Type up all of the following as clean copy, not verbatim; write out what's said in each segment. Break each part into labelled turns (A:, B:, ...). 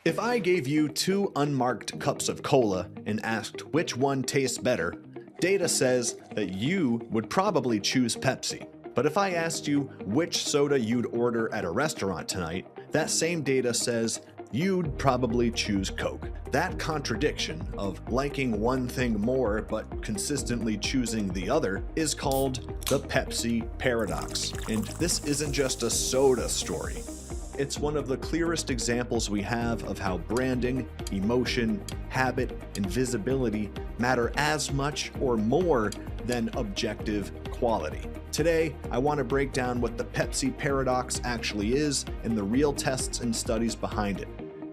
A: If I gave you two unmarked cups of cola and asked which one tastes better, data says that you would probably choose Pepsi. But if I asked you which soda you'd order at a restaurant tonight, that same data says you'd probably choose Coke. That contradiction of liking one thing more but consistently choosing the other is called the Pepsi Paradox. And this isn't just a soda story. It's one of the clearest examples we have of how branding, emotion, habit, and visibility matter as much or more than objective quality. Today, I want to break down what the Pepsi Paradox actually is and the real tests and studies behind it,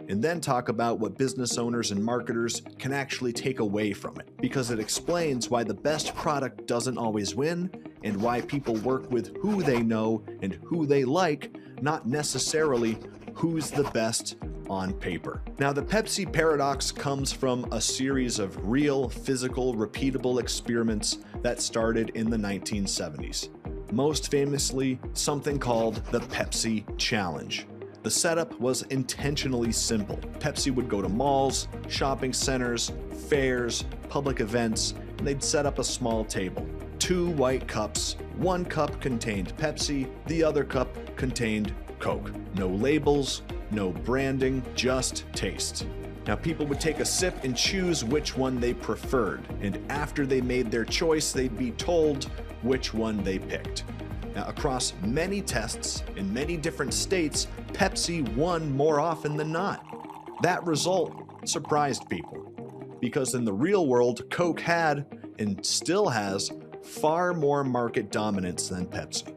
A: and then talk about what business owners and marketers can actually take away from it, because it explains why the best product doesn't always win and why people work with who they know and who they like, not necessarily who's the best on paper. Now, the Pepsi Paradox comes from a series of real, physical, repeatable experiments that started in the 1970s. Most famously, something called the Pepsi Challenge. The setup was intentionally simple. Pepsi would go to malls, shopping centers, fairs, public events, and they'd set up a small table. Two white cups. One cup contained Pepsi, the other cup contained Coke. No labels, no branding, just taste. Now, people would take a sip and choose which one they preferred, and after they made their choice, they'd be told which one they picked. Now, across many tests in many different states, Pepsi won more often than not. That result surprised people, because in the real world, Coke had, and still has, far more market dominance than Pepsi.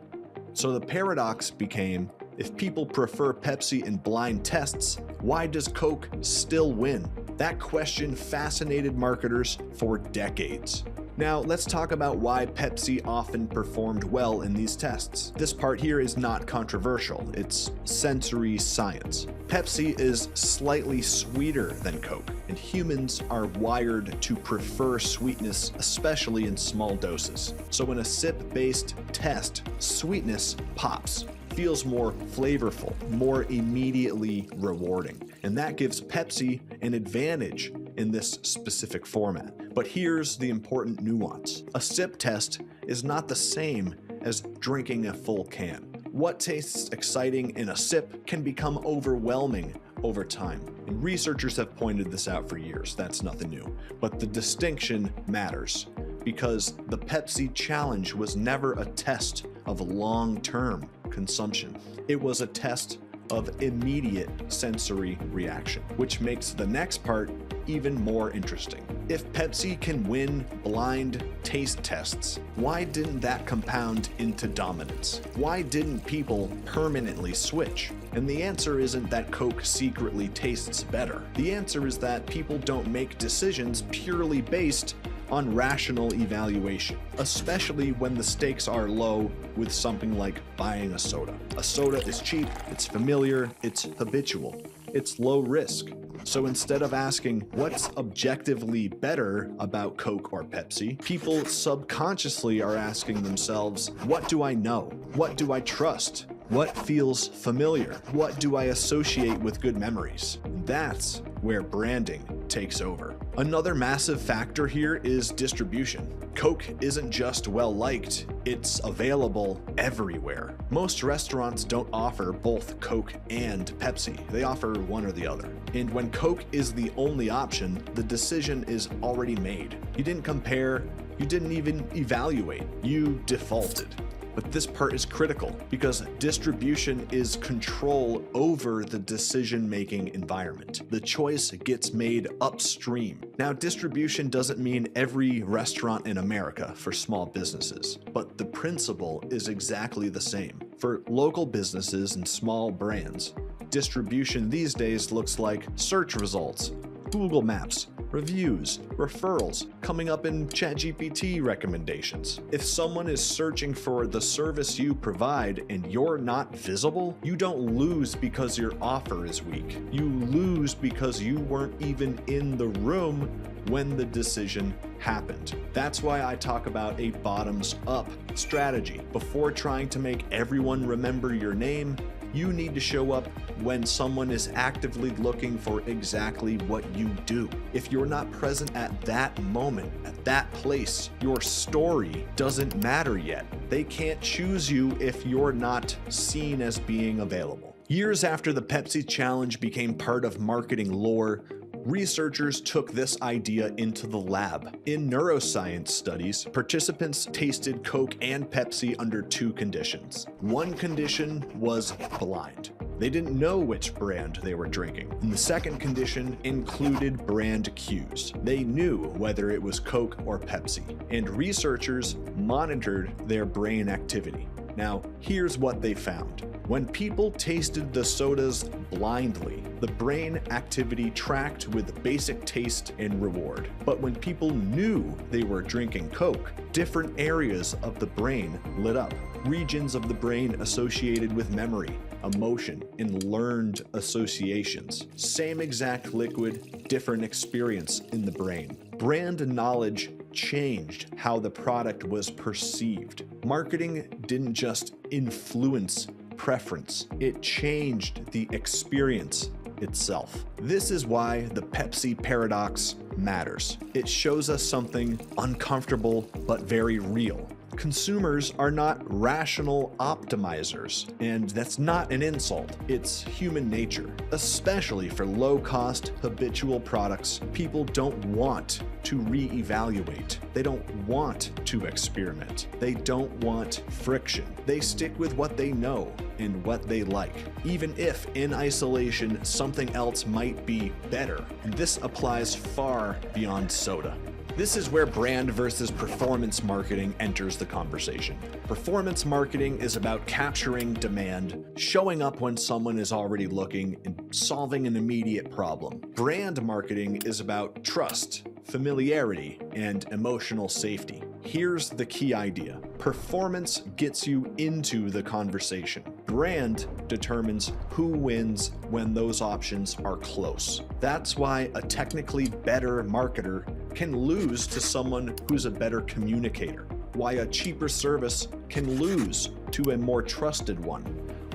A: So the paradox became, if people prefer Pepsi in blind tests, why does Coke still win? That question fascinated marketers for decades. Now, let's talk about why Pepsi often performed well in these tests. This part here is not controversial, it's sensory science. Pepsi is slightly sweeter than Coke, and humans are wired to prefer sweetness, especially in small doses. So in a sip-based test, sweetness pops, feels more flavorful, more immediately rewarding. And that gives Pepsi an advantage in this specific format. But here's the important nuance. A sip test is not the same as drinking a full can. What tastes exciting in a sip can become overwhelming over time. And researchers have pointed this out for years. That's nothing new. But the distinction matters, because the Pepsi Challenge was never a test of long-term consumption. It was a test of immediate sensory reaction, which makes the next part even more interesting. If Pepsi can win blind taste tests, why didn't that compound into dominance? Why didn't people permanently switch? And the answer isn't that Coke secretly tastes better. The answer is that people don't make decisions purely based on rational evaluation, especially when the stakes are low with something like buying a soda. A soda is cheap, it's familiar, it's habitual, it's low risk. So instead of asking what's objectively better about Coke or Pepsi, people subconsciously are asking themselves, what do I know? What do I trust? What feels familiar? What do I associate with good memories? That's where branding takes over. Another massive factor here is distribution. Coke isn't just well-liked, it's available everywhere. Most restaurants don't offer both Coke and Pepsi. They offer one or the other. And when Coke is the only option, the decision is already made. You didn't compare, you didn't even evaluate, you defaulted. But this part is critical, because distribution is control over the decision-making environment. The choice gets made upstream. Now, distribution doesn't mean every restaurant in America for small businesses, but the principle is exactly the same. For local businesses and small brands, distribution these days looks like search results, Google Maps, reviews, referrals, coming up in ChatGPT recommendations. If someone is searching for the service you provide and you're not visible, you don't lose because your offer is weak. You lose because you weren't even in the room when the decision happened. That's why I talk about a bottoms-up strategy. Before trying to make everyone remember your name, You need to show up when someone is actively looking for exactly what you do. If you're not present at that moment, at that place, your story doesn't matter yet. They can't choose you if you're not seen as being available. Years after the Pepsi Challenge became part of marketing lore, researchers took this idea into the lab. In neuroscience studies, participants tasted Coke and Pepsi under two conditions. One condition was blind. They didn't know which brand they were drinking. And the second condition included brand cues. They knew whether it was Coke or Pepsi, and researchers monitored their brain activity. Now, here's what they found. When people tasted the sodas blindly, the brain activity tracked with basic taste and reward. But when people knew they were drinking Coke, different areas of the brain lit up. Regions of the brain associated with memory, emotion, and learned associations. Same exact liquid, different experience in the brain. Brand knowledge changed how the product was perceived. Marketing didn't just influence preference, it changed the experience itself. This is why the Pepsi Paradox matters. It shows us something uncomfortable but very real. Consumers are not rational optimizers, and that's not an insult. It's human nature. Especially for low-cost, habitual products, people don't want to reevaluate. They don't want to experiment. They don't want friction. They stick with what they know and what they like, even if in isolation something else might be better. And this applies far beyond soda. This is where brand versus performance marketing enters the conversation. Performance marketing is about capturing demand, showing up when someone is already looking, and solving an immediate problem. Brand marketing is about trust, familiarity, and emotional safety. Here's the key idea. Performance gets you into the conversation. Brand determines who wins when those options are close. That's why a technically better marketer can lose to someone who's a better communicator. Why a cheaper service can lose to a more trusted one.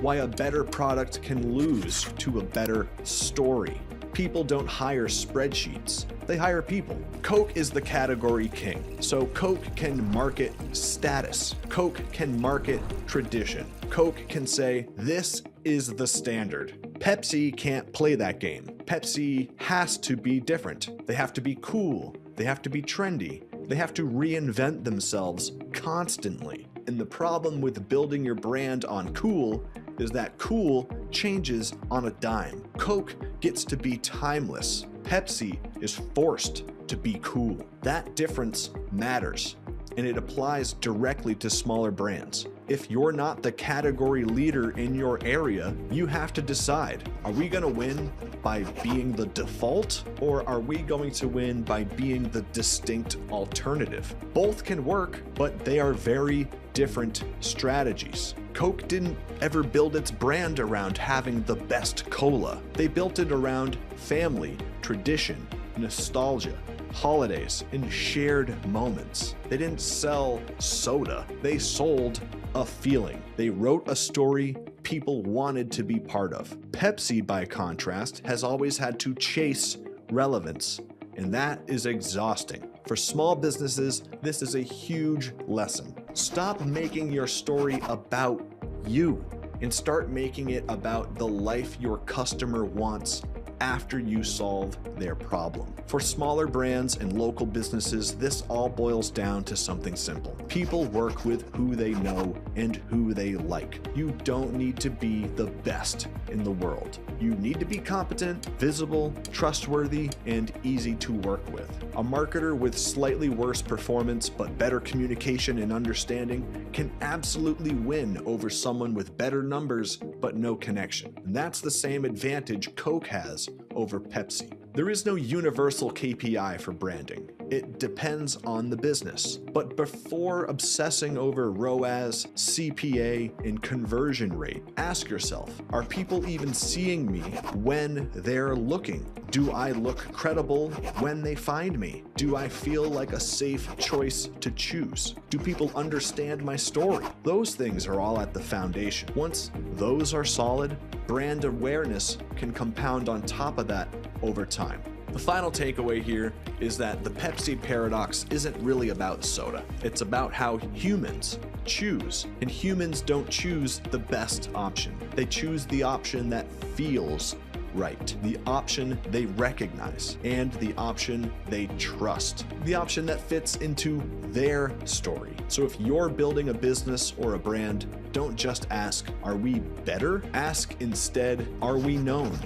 A: Why a better product can lose to a better story. People don't hire spreadsheets, they hire people. Coke is the category king, so Coke can market status. Coke can market tradition. Coke can say, this is the standard. Pepsi can't play that game. Pepsi has to be different. They have to be cool. They have to be trendy. They have to reinvent themselves constantly. And the problem with building your brand on cool is that cool changes on a dime. Coke gets to be timeless. Pepsi is forced to be cool. That difference matters, and it applies directly to smaller brands. If you're not the category leader in your area, you have to decide, are we going to win by being the default, or are we going to win by being the distinct alternative? Both can work, but they are very different strategies. Coke didn't ever build its brand around having the best cola. They built it around family, tradition, nostalgia, holidays, and shared moments. They didn't sell soda. They sold a feeling. They wrote a story people wanted to be part of. Pepsi, by contrast, has always had to chase relevance, and that is exhausting. For small businesses, this is a huge lesson. Stop making your story about you and start making it about the life your customer wants after you solve their problem. For smaller brands and local businesses, this all boils down to something simple. People work with who they know and who they like. You don't need to be the best in the world. You need to be competent, visible, trustworthy, and easy to work with. A marketer with slightly worse performance but better communication and understanding can absolutely win over someone with better numbers but no connection. And that's the same advantage Coke has over Pepsi. There is no universal KPI for branding. It depends on the business. But before obsessing over ROAS, CPA, and conversion rate, ask yourself, are people even seeing me when they're looking? Do I look credible when they find me? Do I feel like a safe choice to choose? Do people understand my story? Those things are all at the foundation. Once those are solid, brand awareness can compound on top of that over time. The final takeaway here is that the Pepsi Paradox isn't really about soda. It's about how humans choose. And humans don't choose the best option. They choose the option that feels right, the option they recognize, and the option they trust, the option that fits into their story. So if you're building a business or a brand, don't just ask, are we better? Ask instead, are we known?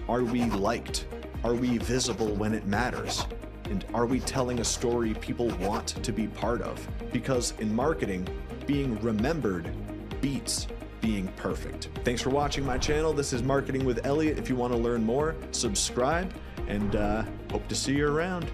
A: Are we liked? Are we visible when it matters? And are we telling a story people want to be part of? Because in marketing, being remembered beats being perfect. Thanks for watching my channel. This is Marketing with Elliot. If you want to learn more, subscribe, and hope to see you around.